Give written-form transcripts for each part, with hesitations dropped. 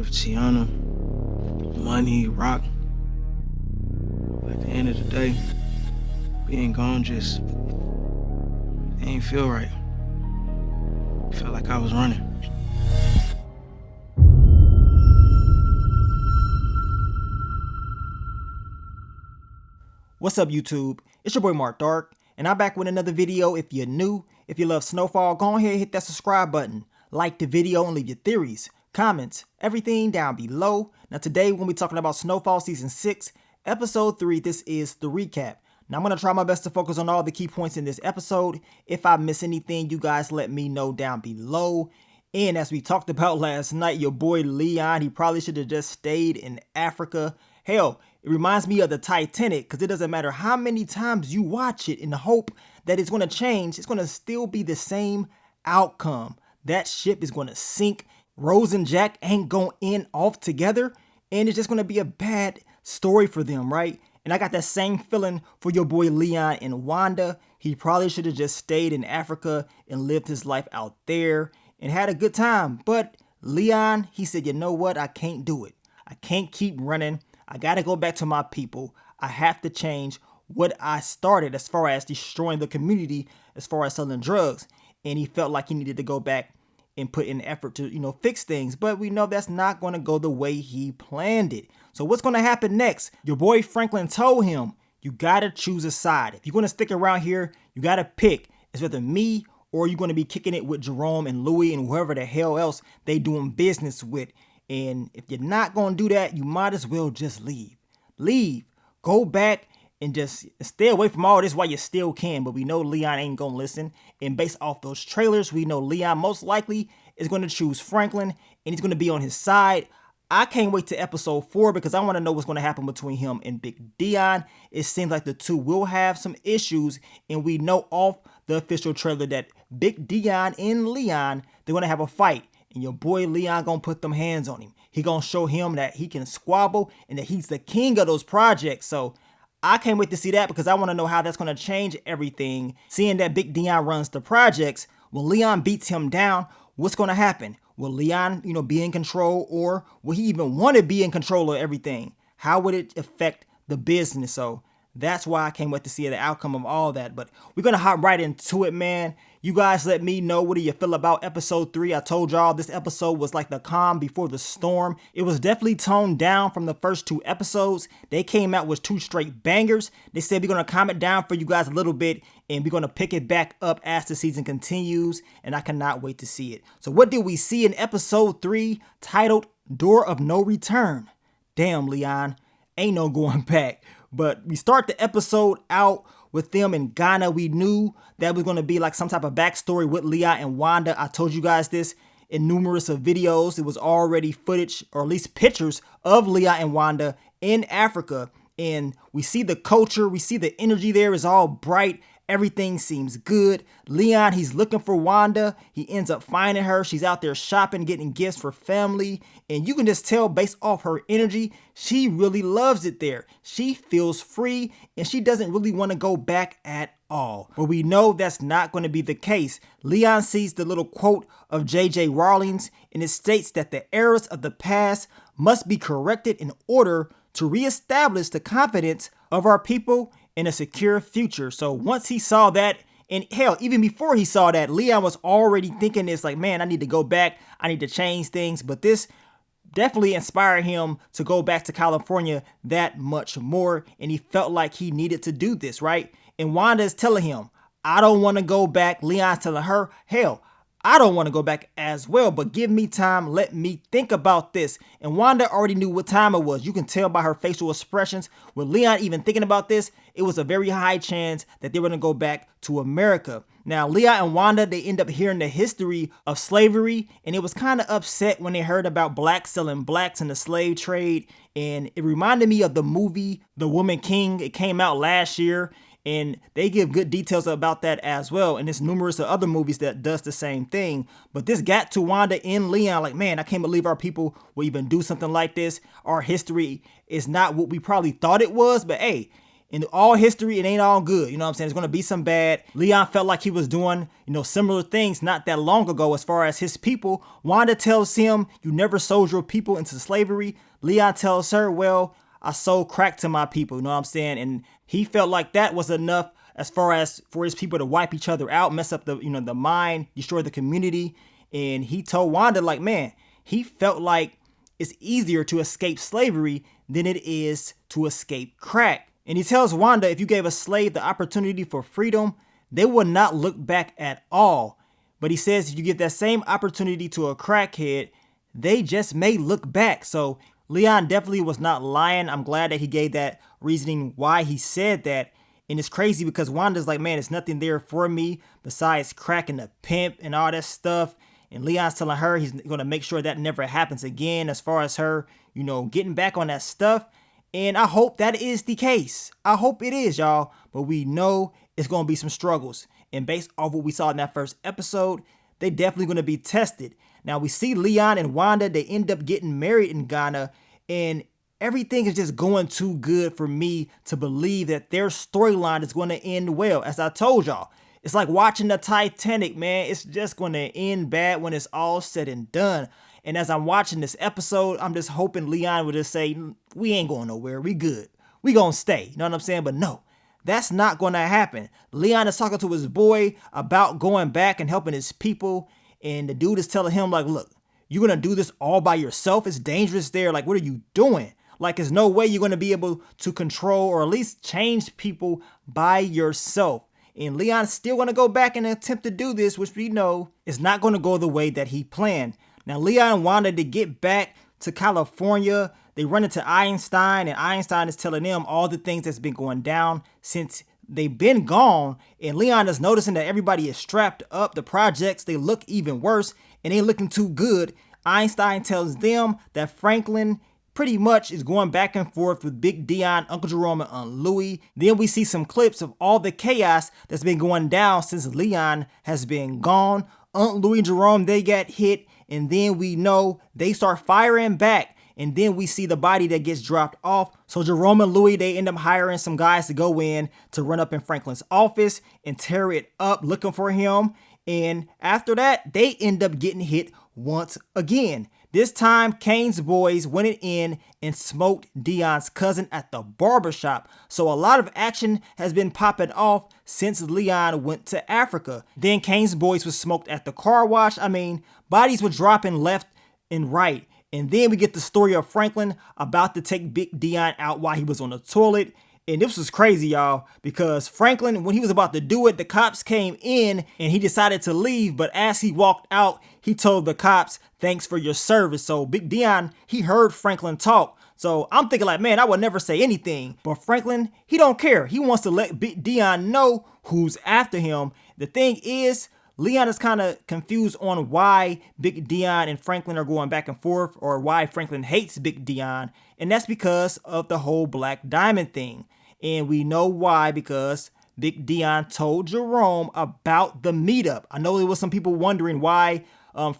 with Tiana, money, rock. At the end of the day, being gone just ain't feel right. Felt like I was running. What's up, YouTube? It's your boy Mark Dark, and I'm back with another video. If you're new, if you love Snowfall, go ahead and hit that subscribe button. Like the video and leave your theories, comments, everything down below. Now today, when we're talking about Snowfall Season 6, Episode 3, this is the recap. Now I'm going to try my best to focus on all the key points in this episode. If I miss anything, you guys let me know down below. And as we talked about last night, your boy Leon, he probably should have just stayed in Africa. Hell, it reminds me of the Titanic, because it doesn't matter how many times you watch it in the hope that it's going to change, it's going to still be the same outcome. That ship is going to sink. Rose and Jack ain't going to end off together, and it's just going to be a bad story for them, right? And I got that same feeling for your boy Leon and Wanda. He probably should have just stayed in Africa and lived his life out there and had a good time. But Leon, he said, you know what? I can't do it. I can't keep running. I got to go back to my people. I have to change what I started as far as destroying the community, as far as selling drugs. And he felt like he needed to go back and put in effort to, fix things. But we know that's not going to go the way he planned it. So what's going to happen next? Your boy Franklin told him, you got to choose a side. If you're going to stick around here, you got to pick. It's either me or you're going to be kicking it with Jerome and Louis and whoever the hell else they doing business with. And if you're not going to do that, you might as well just leave. Leave. Go back and just stay away from all this while you still can. But we know Leon ain't going to listen. And based off those trailers, we know Leon most likely is going to choose Franklin. And he's going to be on his side. I can't wait to episode 4 because I want to know what's going to happen between him and Big Dion. It seems like the two will have some issues. And we know off the official trailer that Big Dion and Leon, they're going to have a fight. And your boy Leon gonna put them hands on him. He gonna show him that he can squabble and that he's the king of those projects. So I can't wait to see that because I want to know how that's gonna change everything. Seeing that Big Dion runs the projects, when Leon beats him down, what's gonna happen? Will Leon, be in control, or will he even want to be in control of everything? How would it affect the business? So that's why I can't wait to see the outcome of all that. But we're going to hop right into it, man. You guys let me know, what do you feel about episode 3? I told y'all this episode was like the calm before the storm. It was definitely toned down from the first 2 episodes. They came out with 2 straight bangers. They said we're going to calm it down for you guys a little bit, and we're going to pick it back up as the season continues, and I cannot wait to see it. So what did we see in episode 3 titled Door of No Return? Damn, Leon, ain't no going back. But we start the episode out with them in Ghana. We knew that was going to be like some type of backstory with Leon and Wanda. I told you guys this in numerous of videos. It was already footage, or at least pictures, of Leon and Wanda in Africa. And we see the culture. We see the energy there is all bright. Everything seems good. Leon, he's looking for Wanda. He ends up finding her. She's out there shopping, getting gifts for family. And you can just tell based off her energy, she really loves it there. She feels free and she doesn't really want to go back at all. But we know that's not going to be the case. Leon sees the little quote of J.J. Rawlings, and it states that the errors of the past must be corrected in order to reestablish the confidence of our people in a secure future. So once he saw that, and hell, even before he saw that, Leon was already thinking this, like, man, I need to go back. I need to change things. But this definitely inspired him to go back to California that much more. And he felt like he needed to do this, right? And Wanda is telling him, I don't want to go back. Leon's telling her, hell, I don't want to go back as well, but give me time. Let me think about this. And Wanda already knew what time it was. You can tell by her facial expressions. With Leon even thinking about this, it was a very high chance that they were going to go back to America. Now, Leon and Wanda, they end up hearing the history of slavery, and it was kind of upset when they heard about blacks selling blacks in the slave trade. And it reminded me of the movie The Woman King. It came out last year. And they give good details about that as well. And there's numerous of other movies that does the same thing. But this got to Wanda and Leon like, man, I can't believe our people will even do something like this. Our history is not what we probably thought it was. But hey, in all history, it ain't all good. You know what I'm saying? There's going to be some bad. Leon felt like he was doing, similar things not that long ago as far as his people. Wanda tells him, you never sold your people into slavery. Leon tells her, well, I sold crack to my people. You know what I'm saying? And he felt like that was enough as far as for his people to wipe each other out, mess up the mind, destroy the community. And he told Wanda, like, man, he felt like it's easier to escape slavery than it is to escape crack. And he tells Wanda, if you gave a slave the opportunity for freedom, they would not look back at all. But he says if you give that same opportunity to a crackhead, they just may look back. So Leon definitely was not lying. I'm glad that he gave that reasoning why he said that. And it's crazy because Wanda's like, man, there's nothing there for me besides crack and the pimp and all that stuff. And Leon's telling her he's going to make sure that never happens again as far as her, getting back on that stuff. And I hope that is the case. I hope it is, y'all. But we know it's going to be some struggles. And based off what we saw in that first episode, they definitely going to be tested. Now we see Leon and Wanda, they end up getting married in Ghana. And everything is just going too good for me to believe that their storyline is going to end well. As I told y'all, it's like watching the Titanic, man. It's just going to end bad when it's all said and done. And as I'm watching this episode, I'm just hoping Leon would just say, we ain't going nowhere. We good. We going to stay. You know what I'm saying? But no, that's not going to happen. Leon is talking to his boy about going back and helping his people. And the dude is telling him, like, look, you're going to do this all by yourself. It's dangerous there. Like, what are you doing? Like, there's no way you're going to be able to control or at least change people by yourself. And Leon's still going to go back and attempt to do this, which we know is not going to go the way that he planned. Now, Leon and Wanda, to get back to California, they run into Einstein, and Einstein is telling them all the things that's been going down since they've been gone. And Leon is noticing that everybody is strapped up. The projects, they look even worse, and they looking too good. Einstein tells them that Franklin pretty much is going back and forth with Big Dion, Uncle Jerome, and Aunt Louie. Then we see some clips of all the chaos that's been going down since Leon has been gone. Aunt Louie and Jerome, they got hit, and then we know they start firing back. And then we see the body that gets dropped off. So Jerome and Louie, they end up hiring some guys to go in to run up in Franklin's office and tear it up looking for him. And after that, they end up getting hit once again. This time, Kane's boys went in and smoked Dion's cousin at the barbershop. So a lot of action has been popping off since Leon went to Africa. Then Kane's boys was smoked at the car wash. I mean, bodies were dropping left and right. And then we get the story of Franklin about to take Big Dion out while he was on the toilet. And this was crazy, y'all, because Franklin, when he was about to do it, the cops came in and he decided to leave. But as he walked out, he told the cops, thanks for your service. So Big Dion, he heard Franklin talk. So I'm thinking like, man, I would never say anything. But Franklin, he don't care. He wants to let Big Dion know who's after him. The thing is, Leon is kind of confused on why Big Dion and Franklin are going back and forth, or why Franklin hates Big Dion. And that's because of the whole Black Diamond thing. And we know why, because Big Dion told Jerome about the meetup. I know there was some people wondering why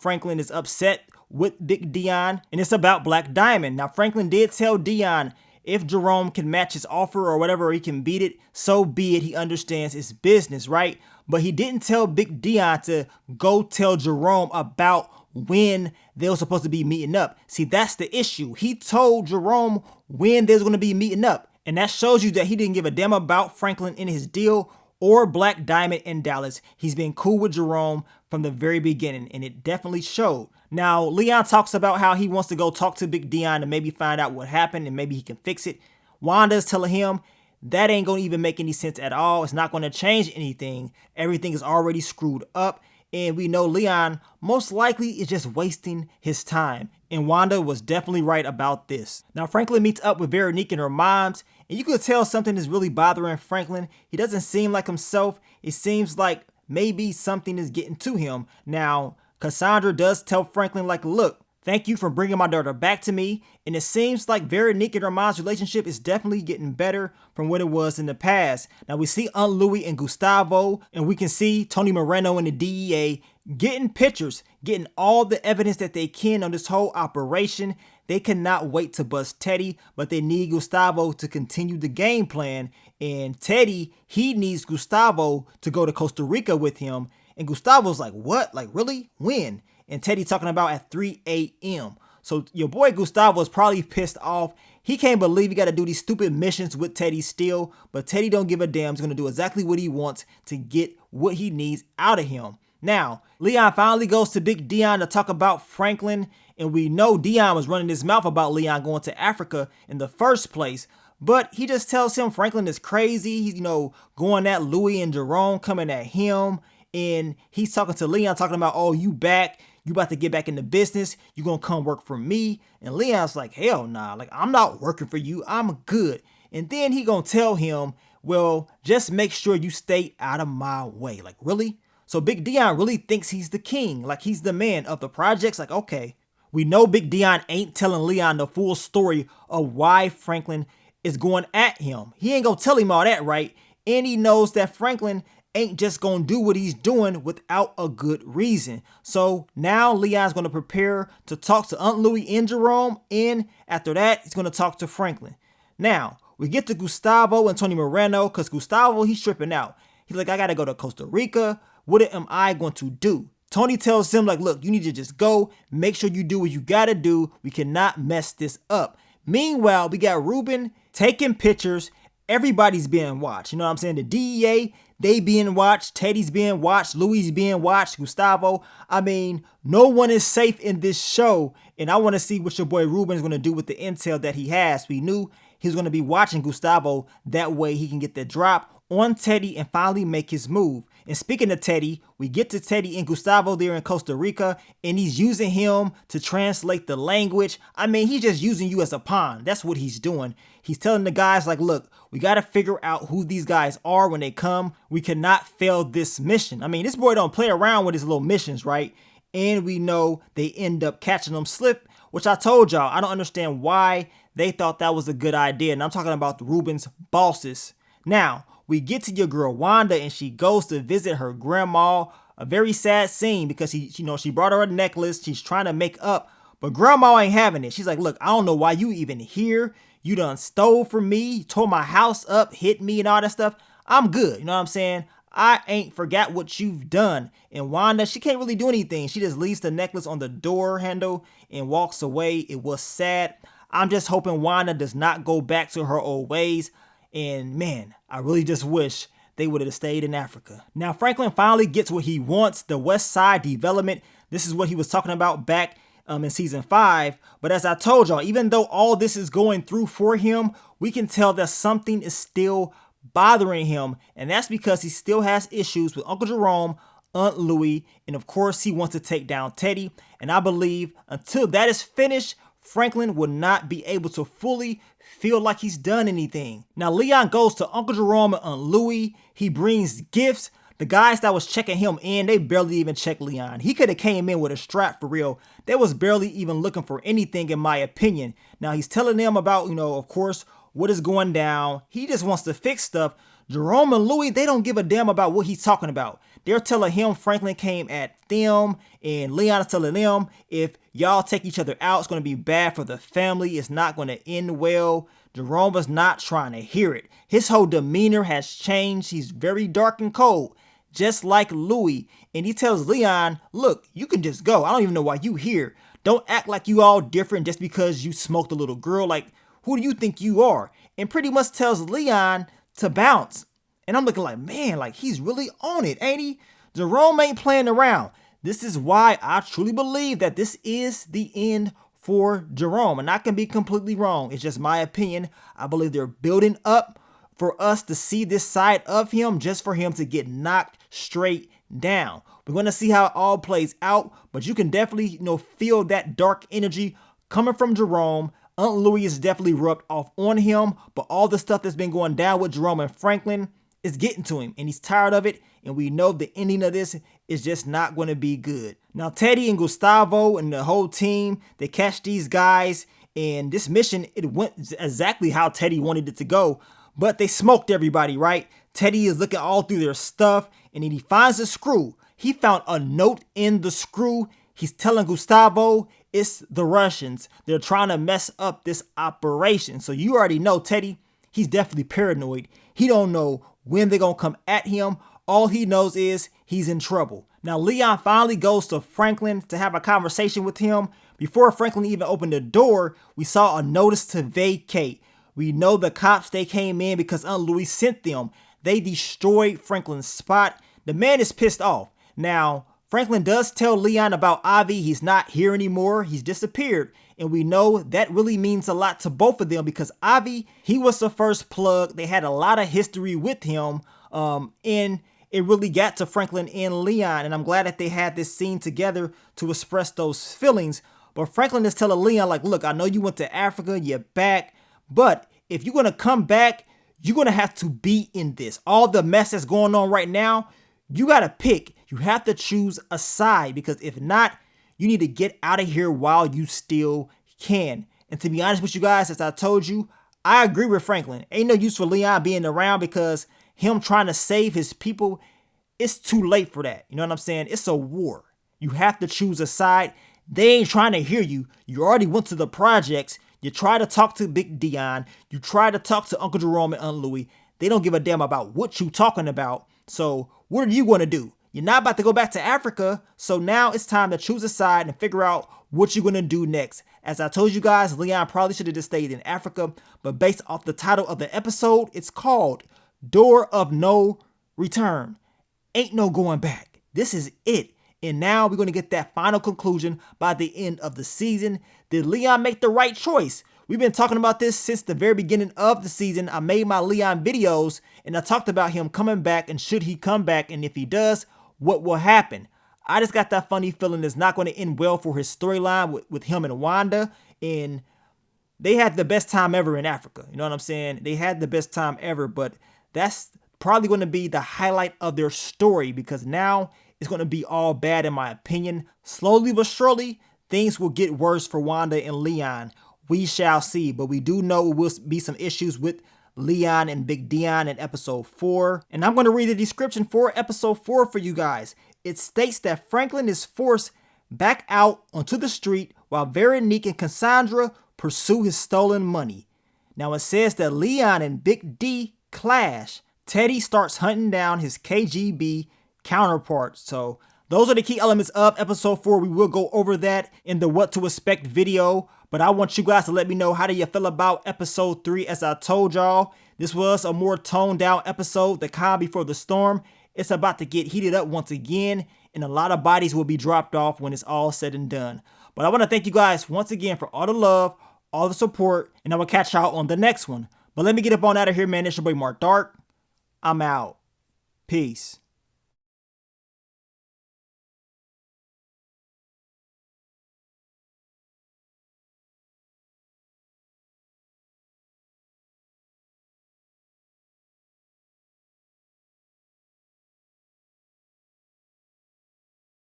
Franklin is upset with Big Dion, and it's about Black Diamond. Now, Franklin did tell Dion if Jerome can match his offer or whatever, or he can beat it, so be it. He understands it's business, right? But he didn't tell Big Dion to go tell Jerome about when they were supposed to be meeting up. See, that's the issue. He told Jerome when they was going to be meeting up. And that shows you that he didn't give a damn about Franklin in his deal or Black Diamond in Dallas. He's been cool with Jerome from the very beginning, and it definitely showed. Now, Leon talks about how he wants to go talk to Big Dion and maybe find out what happened and maybe he can fix it. Wanda's telling him that ain't going to even make any sense at all. It's not going to change anything. Everything is already screwed up. And we know Leon most likely is just wasting his time. And Wanda was definitely right about this. Now, Franklin meets up with Veronique and her moms, and you could tell something is really bothering Franklin. He doesn't seem like himself. It seems like maybe something is getting to him. Now, Cassandra does tell Franklin, like, look, Thank you for bringing my daughter back to me. And it seems like Veronique and Armand's relationship is definitely getting better from what it was in the past. Now we see Aunt Louie and Gustavo, and we can see Tony Moreno and the DEA getting pictures, getting all the evidence that they can on this whole operation. They cannot wait to bust Teddy, but they need Gustavo to continue the game plan. And Teddy, he needs Gustavo to go to Costa Rica with him. And Gustavo's like, what? Like, really? When? And Teddy talking about at 3 a.m. So your boy Gustavo is probably pissed off. He can't believe he got to do these stupid missions with Teddy still. But Teddy don't give a damn. He's going to do exactly what he wants to get what he needs out of him. Now, Leon finally goes to Big Dion to talk about Franklin. And we know Dion was running his mouth about Leon going to Africa in the first place. But he just tells him Franklin is crazy. He's, going at Louis and Jerome, coming at him. And he's talking to Leon, talking about, oh, you back. You about to get back into business. You gonna come work for me. And Leon's like, hell nah. Like, I'm not working for you. I'm good. And then he gonna tell him, well, just make sure you stay out of my way. Like, really? So Big Dion really thinks he's the king. Like, he's the man of the projects. Like, okay. We know Big Dion ain't telling Leon the full story of why Franklin is going at him. He ain't gonna tell him all that, right? And he knows that Franklin ain't just gonna do what he's doing without a good reason. So now Leon's gonna prepare to talk to Aunt Louie and Jerome, and after that, he's gonna talk to Franklin. Now, we get to Gustavo and Tony Moreno, because Gustavo, he's tripping out. He's like, I gotta go to Costa Rica. What am I going to do? Tony tells him, like, look, you need to just go. Make sure you do what you gotta do. We cannot mess this up. Meanwhile, we got Ruben taking pictures. Everybody's being watched. You know what I'm saying? The DEA, they being watched. Teddy's being watched. Louis being watched. Gustavo. I mean, no one is safe in this show. And I want to see what your boy Ruben is going to do with the intel that he has. We knew he was going to be watching Gustavo. That way he can get the drop on Teddy and finally make his move. And speaking of Teddy, we get to Teddy and Gustavo there in Costa Rica, and he's using him to translate the language. I mean, he's just using you as a pawn. That's what he's doing. He's telling the guys, like, look, we got to figure out who these guys are when they come. We cannot fail this mission. I mean, this boy don't play around with his little missions, right? And we know they end up catching them slip, which I told y'all, I don't understand why they thought that was a good idea. And I'm talking about Ruben's bosses. Now, we get to your girl Wanda, and she goes to visit her grandma. A very sad scene because she brought her a necklace. She's trying to make up, but grandma ain't having it. She's like, look, I don't know why you even here. You done stole from me, tore my house up, hit me and all that stuff. I'm good. You know what I'm saying? I ain't forgot what you've done. And Wanda, she can't really do anything. She just leaves the necklace on the door handle and walks away. It was sad. I'm just hoping Wanda does not go back to her old ways. And man, I really just wish they would have stayed in Africa. Now, Franklin finally gets what he wants, the West Side development. This is what he was talking about back in season 5. But as I told y'all, even though all this is going through for him, we can tell that something is still bothering him. And that's because he still has issues with Uncle Jerome, Aunt Louie, and of course he wants to take down Teddy. And I believe until that is finished, Franklin will not be able to fully feel like he's done anything. Now, Leon goes to Uncle Jerome and Aunt Louie. He brings gifts. The guys that was checking him in, they barely even checked Leon. He could have came in with a strap for real. They was barely even looking for anything, in my opinion. Now, he's telling them about, of course, what is going down. He just wants to fix stuff. Jerome and Louie, they don't give a damn about what he's talking about. They're telling him Franklin came at them, and Leon is telling them if y'all take each other out, it's going to be bad for the family. It's not going to end well. Jerome is not trying to hear it. His whole demeanor has changed. He's very dark and cold, just like Louie. And he tells Leon, look, you can just go. I don't even know why you here. Don't act like you all different just because you smoked a little girl. Like, who do you think you are? And pretty much tells Leon to bounce. And I'm looking like, man, like he's really on it, ain't he? Jerome ain't playing around. This is why I truly believe that this is the end for Jerome. And I can be completely wrong. It's just my opinion. I believe they're building up for us to see this side of him just for him to get knocked straight down. We're going to see how it all plays out. But you can definitely, feel that dark energy coming from Jerome. Aunt Louie is definitely rubbed off on him. But all the stuff that's been going down with Jerome and Franklin, It's getting to him and he's tired of it. And we know the ending of this is just not going to be good. Now, Teddy and Gustavo and the whole team, they catch these guys. And this mission, it went exactly how Teddy wanted it to go. But they smoked everybody, right? Teddy is looking all through their stuff. And then he finds a screw. He found a note in the screw. He's telling Gustavo it's the Russians. They're trying to mess up this operation. So you already know Teddy, he's definitely paranoid. He don't know when they're going to come at him. All he knows is he's in trouble. Now, Leon finally goes to Franklin to have a conversation with him. Before Franklin even opened the door, we saw a notice to vacate. We know the cops, they came in because Aunt Louie sent them. They destroyed Franklin's spot. The man is pissed off. Now, Franklin does tell Leon about Avi. He's not here anymore. He's disappeared. And we know that really means a lot to both of them because Avi, he was the first plug. They had a lot of history with him. And it really got to Franklin and Leon. And I'm glad that they had this scene together to express those feelings. But Franklin is telling Leon, like, look, I know you went to Africa. You're back. But if you're going to come back, you're going to have to be in this. All the mess that's going on right now, you got to pick. You have to choose a side because if not, you need to get out of here while you still can. And to be honest with you guys, as I told you, I agree with Franklin. Ain't no use for Leon being around because him trying to save his people, it's too late for that. You know what I'm saying? It's a war. You have to choose a side. They ain't trying to hear you. You already went to the projects. You try to talk to Big Dion. You try to talk to Uncle Jerome and Aunt Louie. They don't give a damn about what you talking about. So what are you going to do? You're not about to go back to Africa. So now it's time to choose a side and figure out what you're going to do next. As I told you guys, Leon probably should have just stayed in Africa. But based off the title of the episode, it's called Door of No Return. Ain't no going back. This is it. And now we're going to get that final conclusion by the end of the season. Did Leon make the right choice? We've been talking about this since the very beginning of the season. I made my Leon videos and I talked about him coming back and should he come back. And if he does, what will happen? I just got that funny feeling it's not going to end well for his storyline with him and Wanda. And they had the best time ever in Africa. You know what I'm saying? They had the best time ever, but that's probably going to be the highlight of their story because now it's going to be all bad in my opinion. Slowly but surely, things will get worse for Wanda and Leon. We shall see, but we do know it will be some issues with Leon and Big Dion in episode 4. And I'm going to read the description for episode 4 for you guys. It states that Franklin is forced back out onto the street while Veronique and Cassandra pursue his stolen money. Now it says that Leon and Big D clash. Teddy starts hunting down his KGB counterpart. So those are the key elements of episode 4. We will go over that in the what to expect video. But I want you guys to let me know, how do you feel about episode 3? As I told y'all, this was a more toned down episode, the calm before the storm. It's about to get heated up once again, and a lot of bodies will be dropped off when it's all said and done. But I want to thank you guys once again for all the love, all the support, and I will catch y'all on the next one. But let me get up on out of here, man. It's your boy Mark Dark. I'm out. Peace.